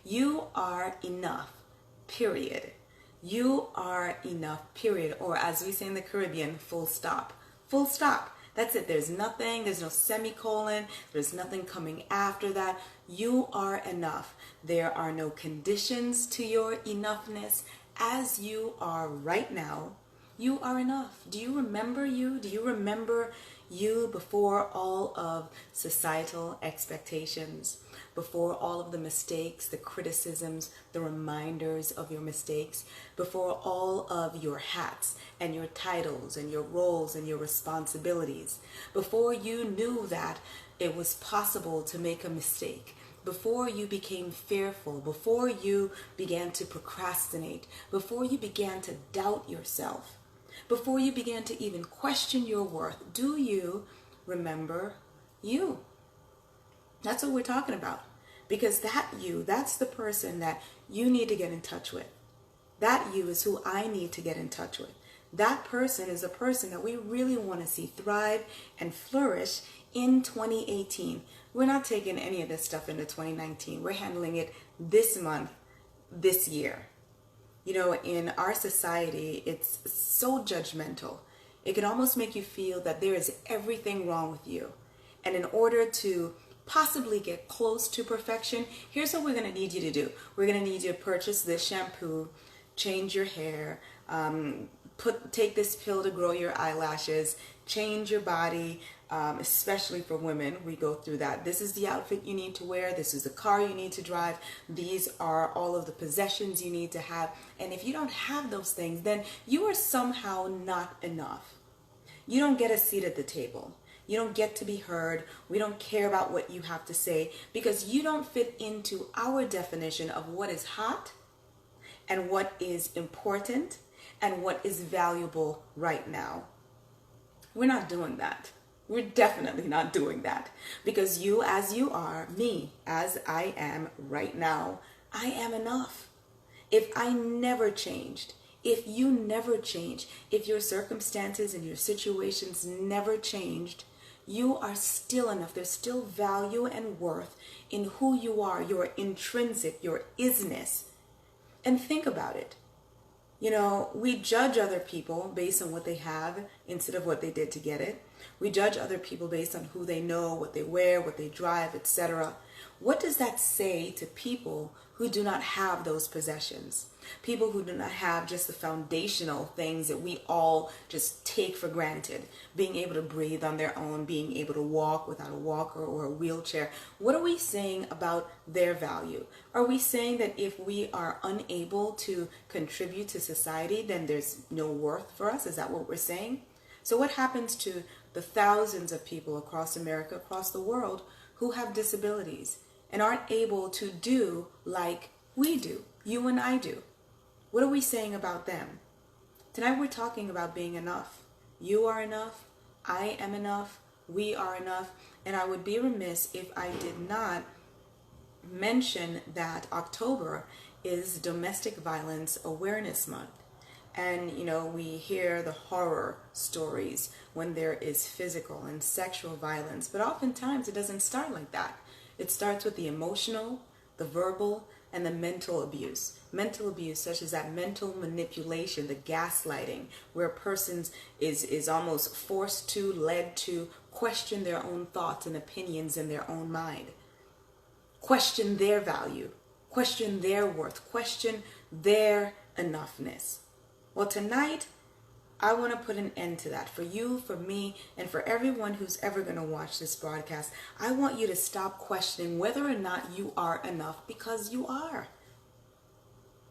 You are enough, period. You are enough, period. Or as we say in the Caribbean, full stop. Full stop. That's it. There's nothing, there's no semicolon, there's nothing coming after that. You are enough. There are no conditions to your enoughness. As you are right now, you are enough. Do you remember you? Do you remember you before all of societal expectations, before all of the mistakes, the criticisms, the reminders of your mistakes, before all of your hats and your titles and your roles and your responsibilities, before you knew that it was possible to make a mistake, before you became fearful, before you began to procrastinate, before you began to doubt yourself, before you began to even question your worth, do you remember you? That's what we're talking about. Because that you, that's the person that you need to get in touch with. That you is who I need to get in touch with. That person is a person that we really want to see thrive and flourish in 2018. We're not taking any of this stuff into 2019. We're handling it this month, this year. You know, in our society, it's so judgmental. It can almost make you feel that there is everything wrong with you. And in order to possibly get close to perfection, here's what we're going to need you to do. We're going to need you to purchase this shampoo, change your hair, take this pill to grow your eyelashes, change your body, especially for women. We go through that. This is the outfit you need to wear. This is the car you need to drive. These are all of the possessions you need to have. And if you don't have those things, then you are somehow not enough. You don't get a seat at the table. You don't get to be heard. We don't care about what you have to say because you don't fit into our definition of what is hot and what is important and what is valuable right now. We're not doing that. We're definitely not doing that because you as you are, me as I am right now, I am enough. If I never changed, if you never change, if your circumstances and your situations never changed, you are still enough. There's still value and worth in who you are, your intrinsic, your isness. And think about it. You know, we judge other people based on what they have instead of what they did to get it. We judge other people based on who they know, what they wear, what they drive, etc. What does that say to people who do not have those possessions? People who do not have just the foundational things that we all just take for granted. Being able to breathe on their own, being able to walk without a walker or a wheelchair. What are we saying about their value? Are we saying that if we are unable to contribute to society, then there's no worth for us? Is that what we're saying? So what happens to the thousands of people across America, across the world, who have disabilities and aren't able to do like we do, you and I do? What are we saying about them? Tonight we're talking about being enough. You are enough. I am enough. We are enough. And I would be remiss if I did not mention that October is Domestic Violence Awareness Month. And, you know, we hear the horror stories when there is physical and sexual violence. But oftentimes it doesn't start like that. It starts with the emotional, the verbal, and the mental abuse. Mental abuse such as that mental manipulation, the gaslighting, where a person is almost forced to, led to question their own thoughts and opinions in their own mind. Question their value, question their worth, question their enoughness. Well, tonight, I want to put an end to that. For you, for me, and for everyone who's ever going to watch this broadcast, I want you to stop questioning whether or not you are enough, because you are.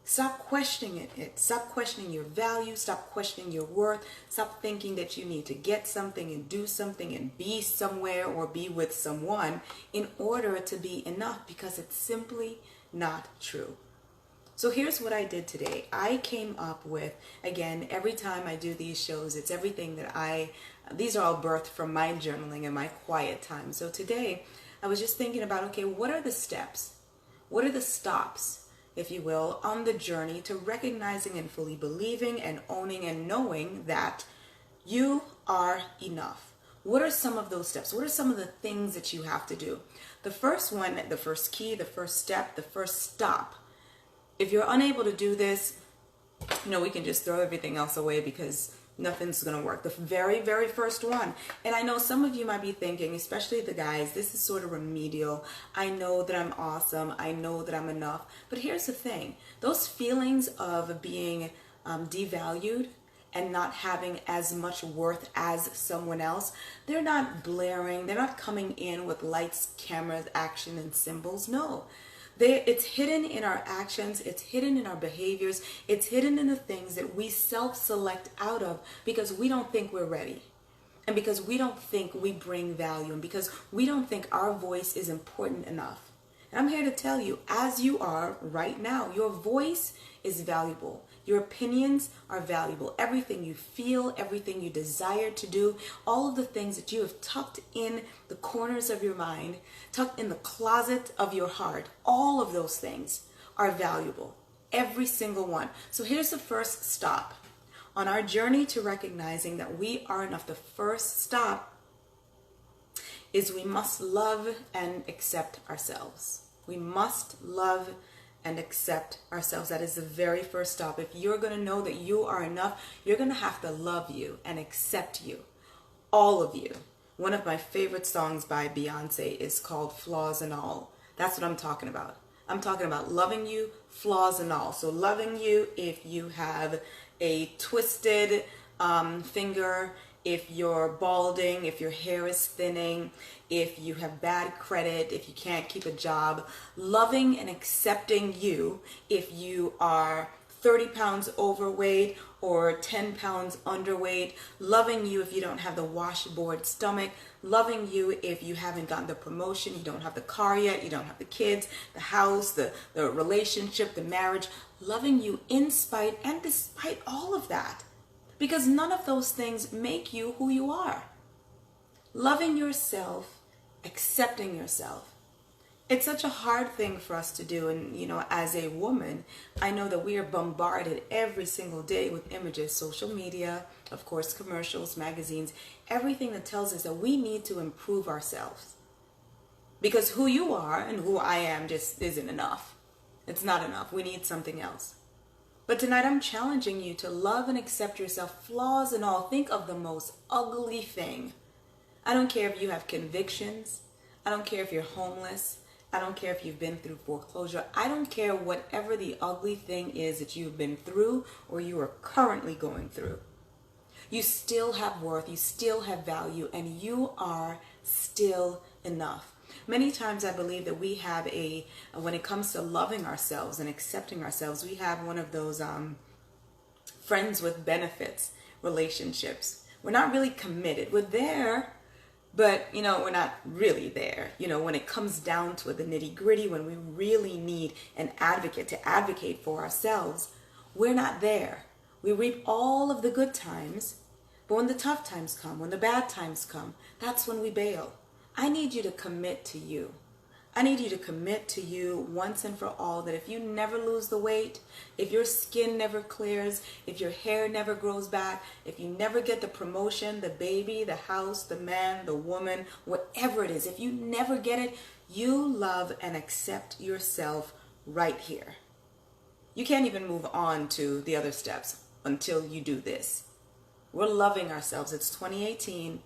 Stop questioning it. Stop questioning your value. Stop questioning your worth. Stop thinking that you need to get something and do something and be somewhere or be with someone in order to be enough, because it's simply not true. So here's what I did today. I came up with, again, every time I do these shows, it's everything that these are all birthed from my journaling and my quiet time. So today, I was just thinking about, okay, what are the steps? What are the stops, if you will, on the journey to recognizing and fully believing and owning and knowing that you are enough. What are some of those steps? What are some of the things that you have to do? The first one, the first key, the first step, the first stop. If you're unable to do this, we can just throw everything else away because nothing's going to work. The very, very first one. And I know some of you might be thinking, especially the guys, this is sort of remedial. I know that I'm awesome. I know that I'm enough. But here's the thing. Those feelings of being devalued and not having as much worth as someone else, they're not blaring. They're not coming in with lights, cameras, action, and symbols. No. It's hidden in our actions, it's hidden in our behaviors, it's hidden in the things that we self-select out of because we don't think we're ready. And because we don't think we bring value, and because we don't think our voice is important enough. And I'm here to tell you, as you are right now, your voice is valuable. Your opinions are valuable. Everything you feel, everything you desire to do, all of the things that you have tucked in the corners of your mind, tucked in the closet of your heart, all of those things are valuable. Every single one. So here's the first stop. On our journey to recognizing that we are enough, the first stop is we must love and accept ourselves. We must love and accept ourselves. That is the very first stop. If you're going to know that you are enough, you're going to have to love you and accept you. All of you. One of my favorite songs by Beyonce is called Flaws and All. That's what I'm talking about. I'm talking about loving you, flaws and all. So loving you if you have a twisted finger, if you're balding, if your hair is thinning, if you have bad credit, if you can't keep a job. Loving and accepting you if you are 30 pounds overweight or 10 pounds underweight. Loving you if you don't have the washboard stomach. Loving you if you haven't gotten the promotion, you don't have the car yet, you don't have the kids, the house, the relationship, the marriage. Loving you in spite and despite all of that. Because none of those things make you who you are. Loving yourself, accepting yourself. It's such a hard thing for us to do. And, as a woman, I know that we are bombarded every single day with images, social media, of course, commercials, magazines, everything that tells us that we need to improve ourselves. Because who you are and who I am just isn't enough. It's not enough. We need something else. But tonight I'm challenging you to love and accept yourself, flaws and all. Think of the most ugly thing. I don't care if you have convictions. I don't care if you're homeless. I don't care if you've been through foreclosure. I don't care whatever the ugly thing is that you've been through or you are currently going through. You still have worth, you still have value, and you are still enough. Many times I believe that we have when it comes to loving ourselves and accepting ourselves, we have one of those friends with benefits relationships. We're not really committed. We're there, but, we're not really there. When it comes down to it, the nitty gritty, when we really need an advocate to advocate for ourselves, we're not there. We reap all of the good times, but when the tough times come, when the bad times come, that's when we bail. I need you to commit to you. I need you to commit to you once and for all that if you never lose the weight, if your skin never clears, if your hair never grows back, if you never get the promotion, the baby, the house, the man, the woman, whatever it is, if you never get it, you love and accept yourself right here. You can't even move on to the other steps until you do this. We're loving ourselves. It's 2018.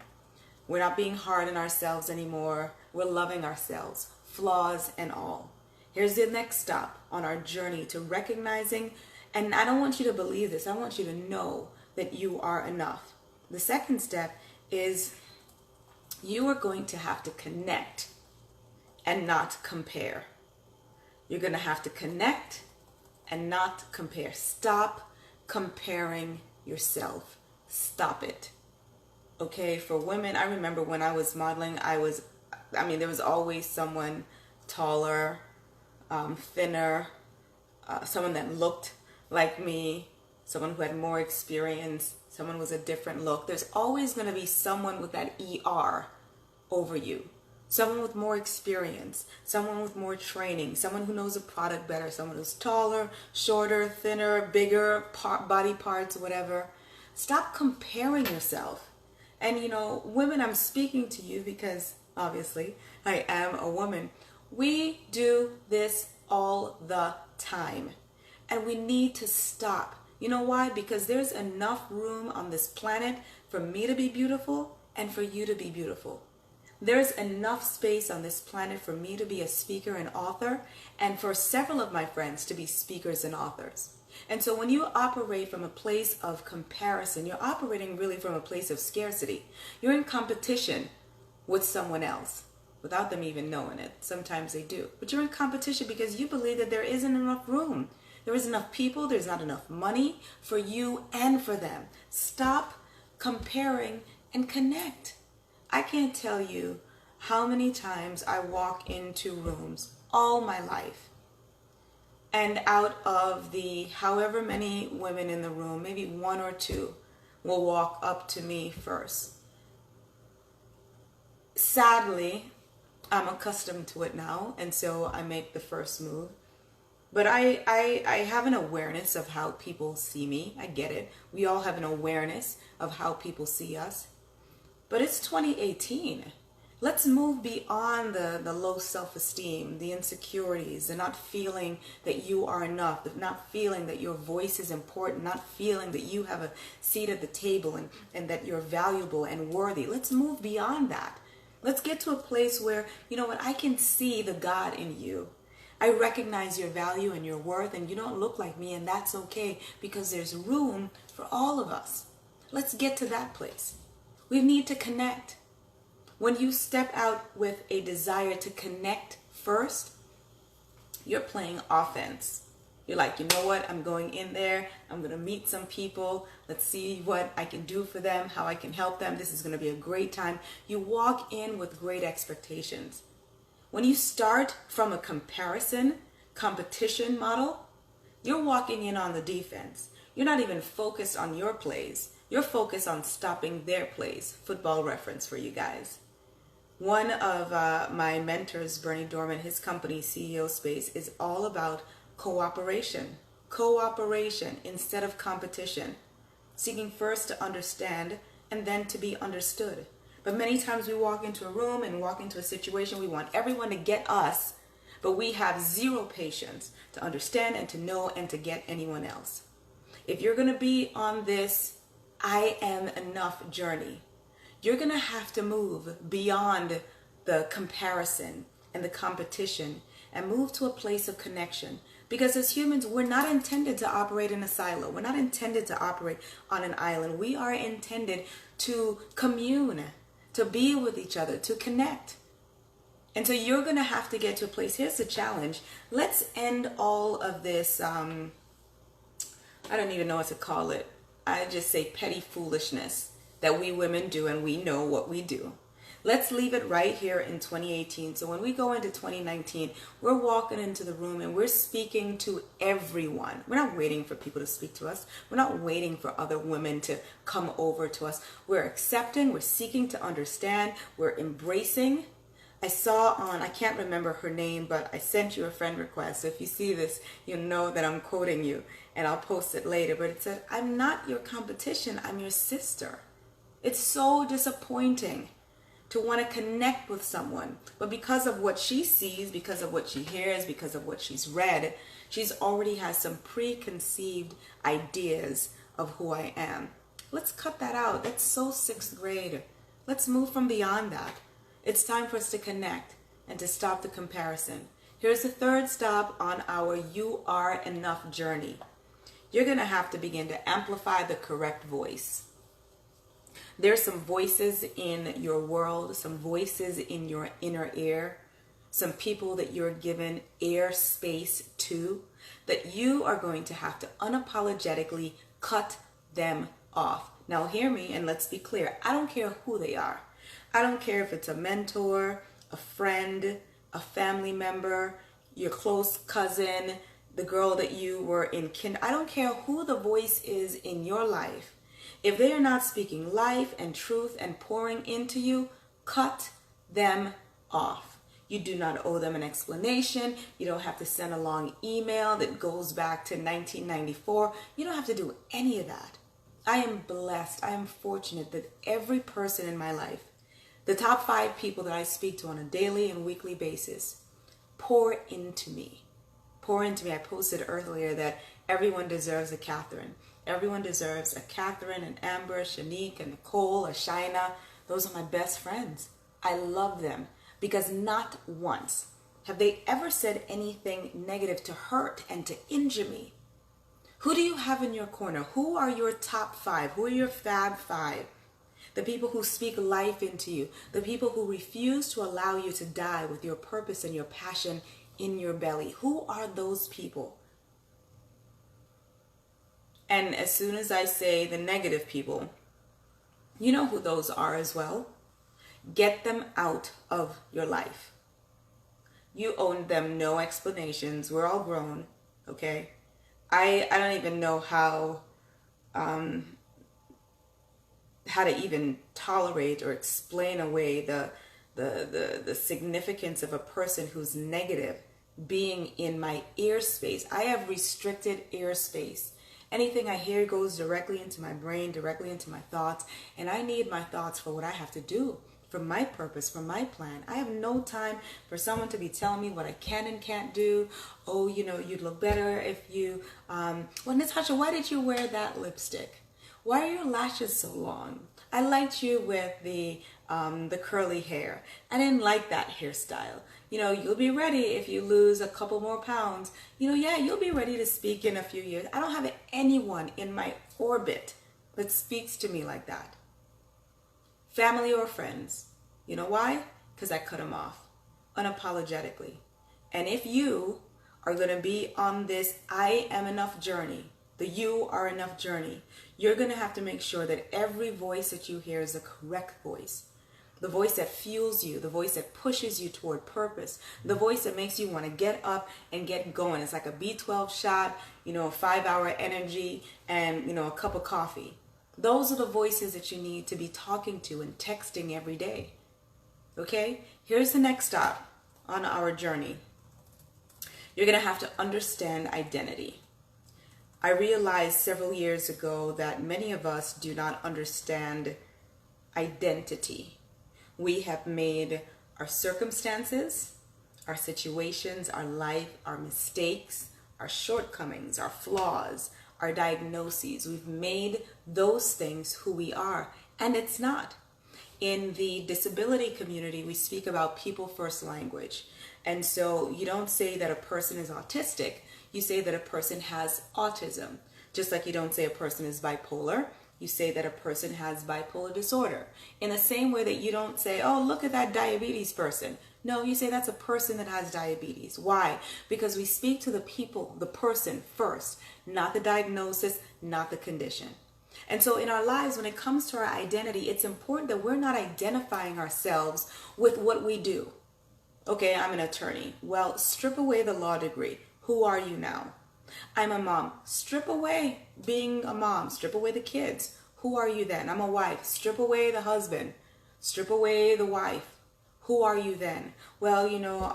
We're not being hard on ourselves anymore. We're loving ourselves, flaws and all. Here's the next stop on our journey to recognizing, and I don't want you to believe this, I want you to know that you are enough. The second step is you are going to have to connect and not compare. You're going to have to connect and not compare. Stop comparing yourself. Stop it. Okay, for women, I remember when I was modeling, there was always someone taller, thinner, someone that looked like me, someone who had more experience, someone with a different look. There's always going to be someone with that ER over you, someone with more experience, someone with more training, someone who knows a product better, someone who's taller, shorter, thinner, bigger, body parts, whatever. Stop comparing yourself. And women, I'm speaking to you because obviously I am a woman. We do this all the time. And we need to stop. You know why? Because there's enough room on this planet for me to be beautiful and for you to be beautiful. There's enough space on this planet for me to be a speaker and author, and for several of my friends to be speakers and authors. And so when you operate from a place of comparison, you're operating really from a place of scarcity. You're in competition with someone else without them even knowing it. Sometimes they do. But you're in competition because you believe that there isn't enough room. There isn't enough people. There's not enough money for you and for them. Stop comparing and connect. I can't tell you how many times I walk into rooms all my life, and out of the however many women in the room, maybe one or two will walk up to me first. Sadly, I'm accustomed to it now, and so I make the first move. But I have an awareness of how people see me. I get it. We all have an awareness of how people see us. But it's 2018. Let's move beyond the low self-esteem, the insecurities, the not feeling that you are enough, the not feeling that your voice is important, not feeling that you have a seat at the table and that you're valuable and worthy. Let's move beyond that. Let's get to a place where, you know what, I can see the God in you. I recognize your value and your worth, and you don't look like me, and that's okay because there's room for all of us. Let's get to that place. We need to connect. When you step out with a desire to connect first, you're playing offense. You're like, you know what? I'm going in there. I'm going to meet some people. Let's see what I can do for them, how I can help them. This is going to be a great time. You walk in with great expectations. When you start from a competition model, you're walking in on the defense. You're not even focused on your plays. You're focused on stopping their plays. Football reference for you guys. One of my mentors, Bernie Dorman, his company, CEO Space, is all about cooperation. Cooperation instead of competition. Seeking first to understand and then to be understood. But many times we walk into a room and walk into a situation, we want everyone to get us, but we have zero patience to understand and to know and to get anyone else. If you're going to be on this I am enough journey, you're going to have to move beyond the comparison and the competition and move to a place of connection. Because as humans, we're not intended to operate in a silo. We're not intended to operate on an island. We are intended to commune, to be with each other, to connect. And so you're going to have to get to a place. Here's the challenge. Let's end all of this, I don't even know what to call it. I just say petty foolishness that we women do, and we know what we do. Let's leave it right here in 2018. So when we go into 2019, we're walking into the room and we're speaking to everyone. We're not waiting for people to speak to us. We're not waiting for other women to come over to us. We're accepting, we're seeking to understand, we're embracing. I saw on, I can't remember her name, but I sent you a friend request. So if you see this, you'll know that I'm quoting you, and I'll post it later. But it said, I'm not your competition, I'm your sister. It's so disappointing to want to connect with someone, but because of what she sees, because of what she hears, because of what she's read, she's already has some preconceived ideas of who I am. Let's cut that out. That's so 6th grade. Let's move from beyond that. It's time for us to connect and to stop the comparison. Here's the 3rd stop on our You Are Enough journey. You're going to have to begin to amplify the correct voice. There's some voices in your world, some voices in your inner ear, some people that you're given air space to, that you are going to have to unapologetically cut them off. Now hear me and let's be clear. I don't care who they are. I don't care if it's a mentor, a friend, a family member, your close cousin, the girl that you were in I don't care who the voice is in your life. If they are not speaking life and truth and pouring into you, cut them off. You do not owe them an explanation. You don't have to send a long email that goes back to 1994. You don't have to do any of that. I am blessed. I am fortunate that every person in my life, the top 5 people that I speak to on a daily and weekly basis, pour into me. Pour into me. I posted earlier that everyone deserves a Catherine. Everyone deserves a Catherine, an Amber, a Shanique, a Nicole, a Shina. Those are my best friends. I love them because not once have they ever said anything negative to hurt and to injure me. Who do you have in your corner? Who are your top 5? Who are your fab 5? The people who speak life into you. The people who refuse to allow you to die with your purpose and your passion in your belly. Who are those people? And as soon as I say the negative people, you know who those are as well. Get them out of your life. You owe them no explanations. We're all grown, okay? I don't even know how to even tolerate or explain away the significance of a person who's negative being in my ear space. I have restricted ear space. Anything I hear goes directly into my brain, directly into my thoughts, and I need my thoughts for what I have to do, for my purpose, for my plan. I have no time for someone to be telling me what I can and can't do. Oh, you know, you'd look better if you, well, Natasha, why did you wear that lipstick? Why are your lashes so long? I liked you with the curly hair. I didn't like that hairstyle. You know, you'll be ready if you lose a couple more pounds. You know, yeah, you'll be ready to speak in a few years. I don't have anyone in my orbit that speaks to me like that. Family or friends. You know why? Because I cut them off unapologetically. And if you are going to be on this I am enough journey, the you are enough journey, you're going to have to make sure that every voice that you hear is the correct voice. The voice that fuels you, the voice that pushes you toward purpose, the voice that makes you want to get up and get going. It's like a B12 shot, you know, a 5-hour energy and, you know, a cup of coffee. Those are the voices that you need to be talking to and texting every day. Okay? Here's the next stop on our journey. You're going to have to understand identity. I realized several years ago that many of us do not understand identity. We have made our circumstances, our situations, our life, our mistakes, our shortcomings, our flaws, our diagnoses. We've made those things who we are, and it's not. In the disability community, we speak about people first language. And so you don't say that a person is autistic, you say that a person has autism. Just like you don't say a person is bipolar, you say that a person has bipolar disorder. In the same way that you don't say, oh, look at that diabetes person. No, you say that's a person that has diabetes. Why? Because we speak to the people, the person first, not the diagnosis, not the condition. And so in our lives, when it comes to our identity, it's important that we're not identifying ourselves with what we do. Okay, I'm an attorney. Well, strip away the law degree. Who are you now? I'm a mom. Strip away being a mom. Strip away the kids. Who are you then? I'm a wife. Strip away the husband. Strip away the wife. Who are you then? Well, you know,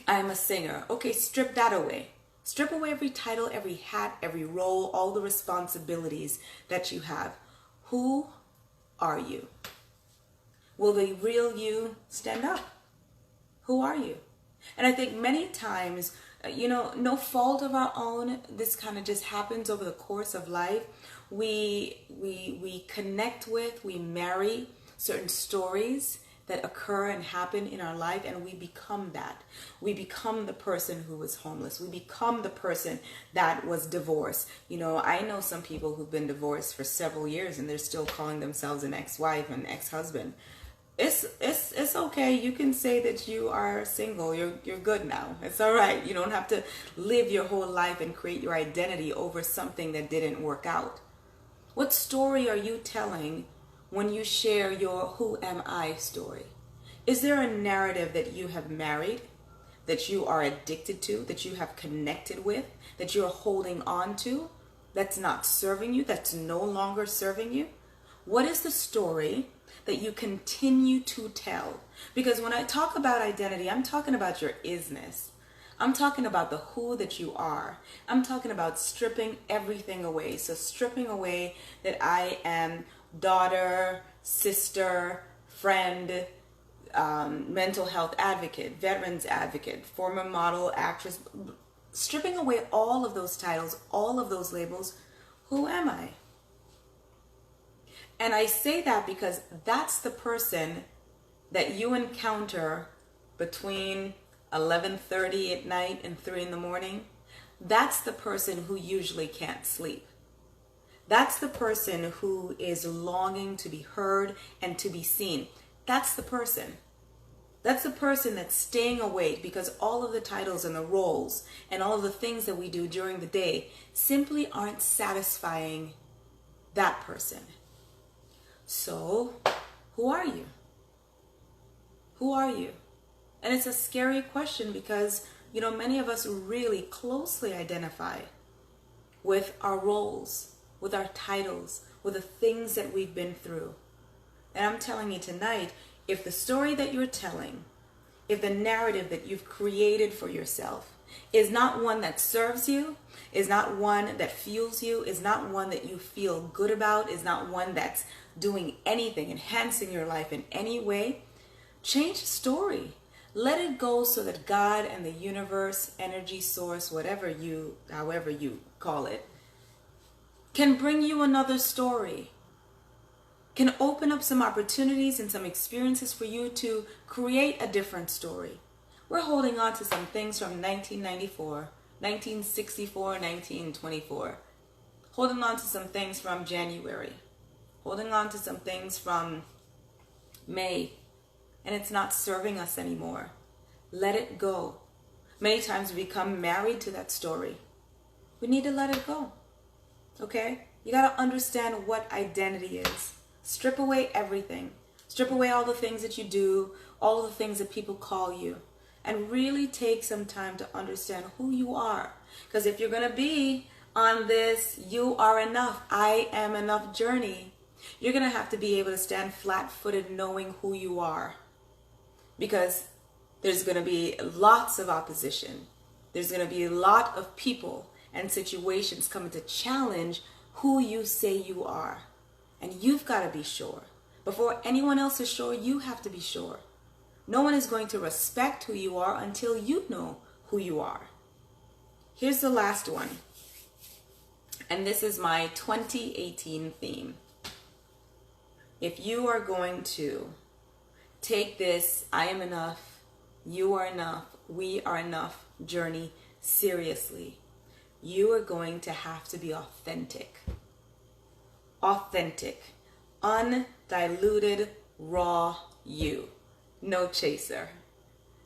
I'm a singer. Okay, strip that away. Strip away every title, every hat, every role, all the responsibilities that you have. Who are you? Will the real you stand up? Who are you? And I think many times, you know, no fault of our own, this kind of just happens over the course of life. We connect with, we marry certain stories that occur and happen in our life, and we become that. We become the person who was homeless. We become the person that was divorced. You know, I know some people who've been divorced for several years and they're still calling themselves an ex-wife and ex-husband. It's okay. You can say that you are single. You're good now. It's all right. You don't have to live your whole life and create your identity over something that didn't work out. What story are you telling when you share your who am I story? Is there a narrative that you have married, that you are addicted to, that you have connected with, that you're holding on to, that's not serving you, that's no longer serving you? What is the story that you continue to tell? Because when I talk about identity, I'm talking about your isness. I'm talking about the who that you are. I'm talking about stripping everything away. So stripping away that I am daughter, sister, friend, mental health advocate, veterans advocate, former model, actress, stripping away all of those titles, all of those labels. Who am I? And I say that because that's the person that you encounter between 11:30 at night and 3 in the morning. That's the person who usually can't sleep. That's the person who is longing to be heard and to be seen. That's the person. That's the person that's staying awake because all of the titles and the roles and all of the things that we do during the day simply aren't satisfying that person. So, who are you? Who are you? And it's a scary question because, many of us really closely identify with our roles, with our titles, with the things that we've been through. And I'm telling you tonight, if the story that you're telling, if the narrative that you've created for yourself is not one that serves you, is not one that fuels you, is not one that you feel good about, is not one that's doing anything, enhancing your life in any way, change the story. Let it go so that God and the universe, energy source, however you call it, can bring you another story, can open up some opportunities and some experiences for you to create a different story. We're holding on to some things from 1994, 1964, 1924. Holding on to some things from January. Holding on to some things from May. And it's not serving us anymore. Let it go. Many times we become married to that story. We need to let it go. Okay? You got to understand what identity is. Strip away everything. Strip away all the things that you do, all the things that people call you, and really take some time to understand who you are. Because if you're going to be on this you are enough, I am enough journey, you're going to have to be able to stand flat-footed knowing who you are. Because there's going to be lots of opposition. There's going to be a lot of people and situations coming to challenge who you say you are. And you've got to be sure. Before anyone else is sure, you have to be sure. No one is going to respect who you are until you know who you are. Here's the last one. And this is my 2018 theme. If you are going to take this I am enough, you are enough, we are enough journey seriously, you are going to have to be authentic. Authentic. Undiluted, raw you. No chaser.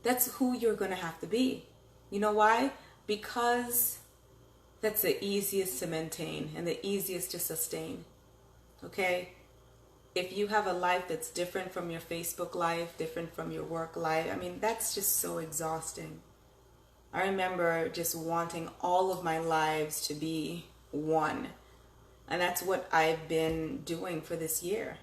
That's who you're going to have to be. You know why? Because that's the easiest to maintain and the easiest to sustain. Okay? If you have a life that's different from your Facebook life, different from your work life, that's just so exhausting. I remember just wanting all of my lives to be one. And that's what I've been doing for this year.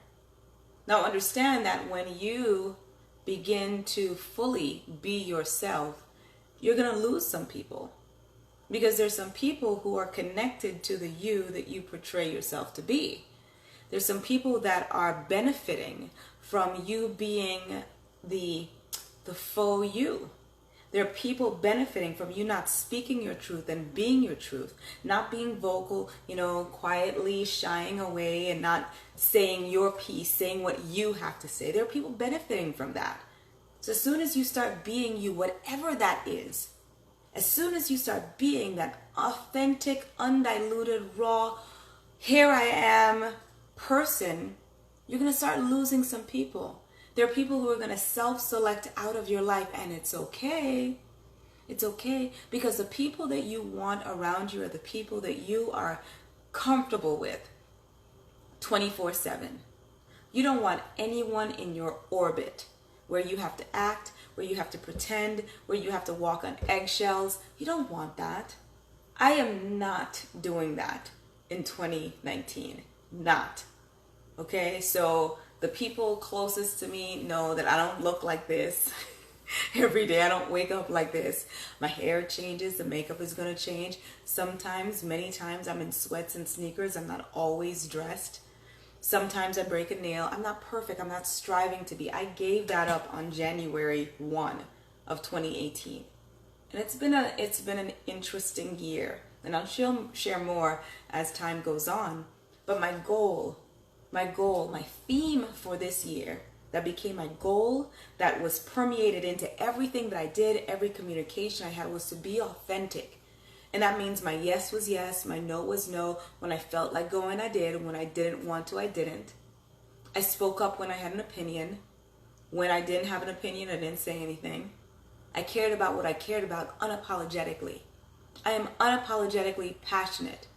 Now understand that when you begin to fully be yourself, you're going to lose some people. Because there's some people who are connected to the you that you portray yourself to be. There's some people that are benefiting from you being the faux you. There are people benefiting from you not speaking your truth and being your truth, not being vocal, quietly shying away and not saying your piece, saying what you have to say. There are people benefiting from that. So as soon as you start being you, whatever that is, as soon as you start being that authentic, undiluted, raw, here I am person, you're going to start losing some people. There are people who are going to self-select out of your life, and it's okay. It's okay, because the people that you want around you are the people that you are comfortable with 24/7. You don't want anyone in your orbit where you have to act, where you have to pretend, where you have to walk on eggshells. You don't want that. I am not doing that in 2019. Not. Okay, so the people closest to me know that I don't look like this. every day. I don't wake up like this. My hair changes, the makeup is going to change. Sometimes, many times, I'm in sweats and sneakers. I'm not always dressed. Sometimes I break a nail. I'm not perfect. I'm not striving to be. I gave that up on January 1 of 2018. And it's been an interesting year. And I'll share more as time goes on. But my theme for this year that became my goal, that was permeated into everything that I did, every communication I had, was to be authentic. And that means my yes was yes, my no was no. When I felt like going, I did. When I didn't want to, I didn't. I spoke up when I had an opinion. When I didn't have an opinion, I didn't say anything. I cared about what I cared about unapologetically. I am unapologetically passionate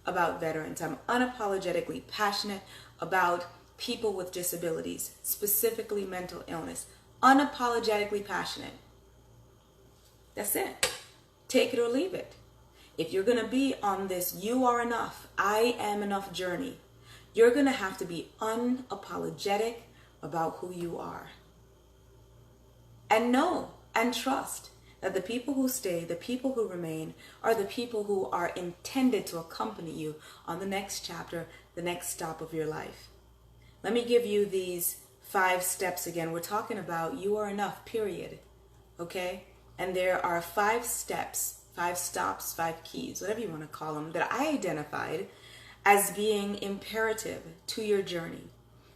about veterans. I'm unapologetically passionate about people with disabilities, specifically mental illness. Unapologetically passionate. That's it. Take it or leave it. If you're going to be on this you are enough, I am enough journey, you're going to have to be unapologetic about who you are. And know and trust that the people who stay, the people who remain, are the people who are intended to accompany you on the next chapter, the next stop of your life. Let me give you these 5 steps again. We're talking about you are enough, period. Okay? And there are 5 steps, 5 stops, 5 keys, whatever you want to call them, that I identified as being imperative to your journey.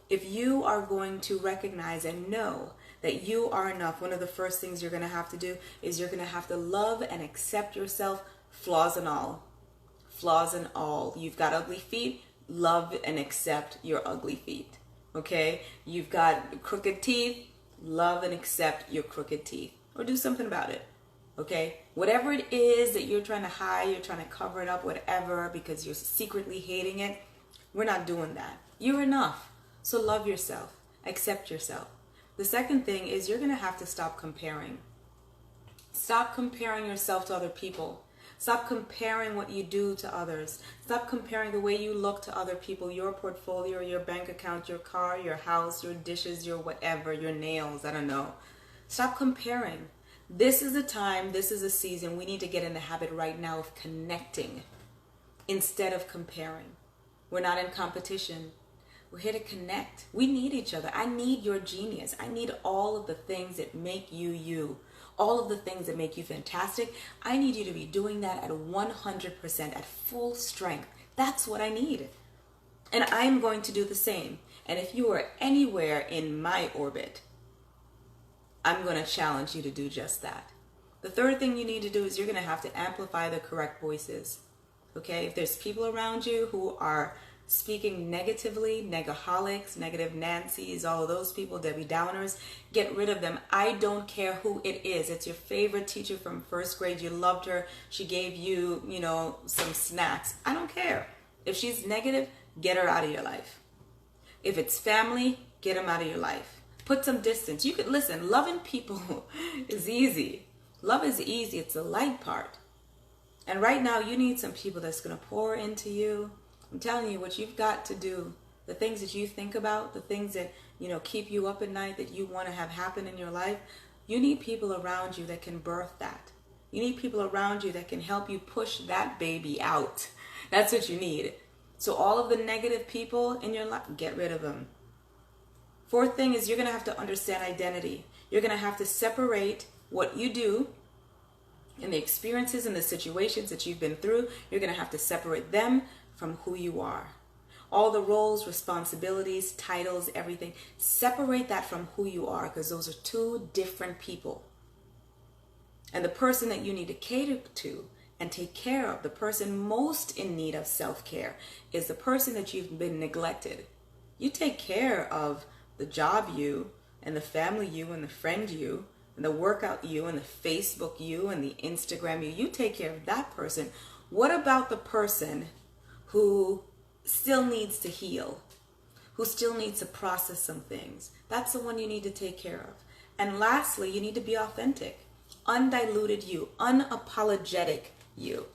If you are going to recognize and know that you are enough, one of the first things you're going to have to do is you're going to have to love and accept yourself, flaws and all. Flaws and all. You've got ugly feet, love and accept your ugly feet. Okay? You've got crooked teeth, love and accept your crooked teeth. Or do something about it. Okay? Whatever it is that you're trying to hide, you're trying to cover it up, whatever, because you're secretly hating it, we're not doing that. You're enough. So love yourself. Accept yourself. The second thing is you're going to have to stop comparing. Stop comparing yourself to other people. Stop comparing what you do to others. Stop comparing the way you look to other people, your portfolio, your bank account, your car, your house, your dishes, your whatever, your nails, I don't know. Stop comparing. This is a time, this is a season, we need to get in the habit right now of connecting instead of comparing. We're not in competition. We're here to connect. We need each other. I need your genius. I need all of the things that make you you. All of the things that make you fantastic. I need you to be doing that at 100%, at full strength. That's what I need. And I'm going to do the same. And if you are anywhere in my orbit, I'm going to challenge you to do just that. The third thing you need to do is you're going to have to amplify the correct voices. Okay? If there's people around you who are speaking negatively, negaholics, negative Nancys, all of those people, Debbie Downers, get rid of them. I don't care who it is. It's your favorite teacher from first grade. You loved her. She gave you, some snacks. I don't care. If she's negative, get her out of your life. If it's family, get them out of your life. Put some distance. You could listen. Loving people is easy. Love is easy. It's the light part. And right now, you need some people that's going to pour into you. I'm telling you what you've got to do, the things that you think about, the things that, keep you up at night, that you want to have happen in your life. You need people around you that can birth that. You need people around you that can help you push that baby out. That's what you need. So all of the negative people in your life, get rid of them. Fourth thing is you're going to have to understand identity. You're going to have to separate what you do and the experiences and the situations that you've been through. You're going to have to separate them from who you are. All the roles, responsibilities, titles, everything. Separate that from who you are, because those are 2 different people. And the person that you need to cater to and take care of, the person most in need of self-care, is the person that you've been neglected. You take care of the job you, and the family you, and the friend you, and the workout you, and the Facebook you, and the Instagram you. You take care of that person. What about the person who still needs to heal, who still needs to process some things? That's the one you need to take care of. And lastly, you need to be authentic. Undiluted you, unapologetic you.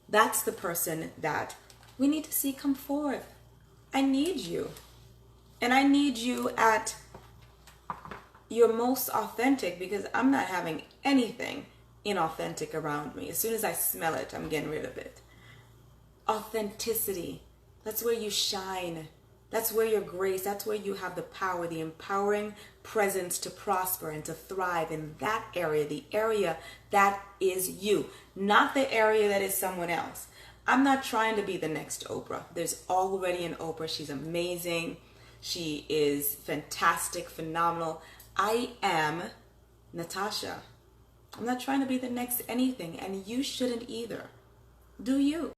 That's the person that we need to see come forth. I need you. And I need you at you're most authentic because I'm not having anything inauthentic around me. As soon as I smell it, I'm getting rid of it. Authenticity. That's where you shine. That's where your grace, that's where you have the power, the empowering presence to prosper and to thrive in that area, the area that is you, not the area that is someone else. I'm not trying to be the next Oprah. There's already an Oprah. She's amazing. She is fantastic, phenomenal. I am Natasha. I'm not trying to be the next anything, and you shouldn't either. Do you?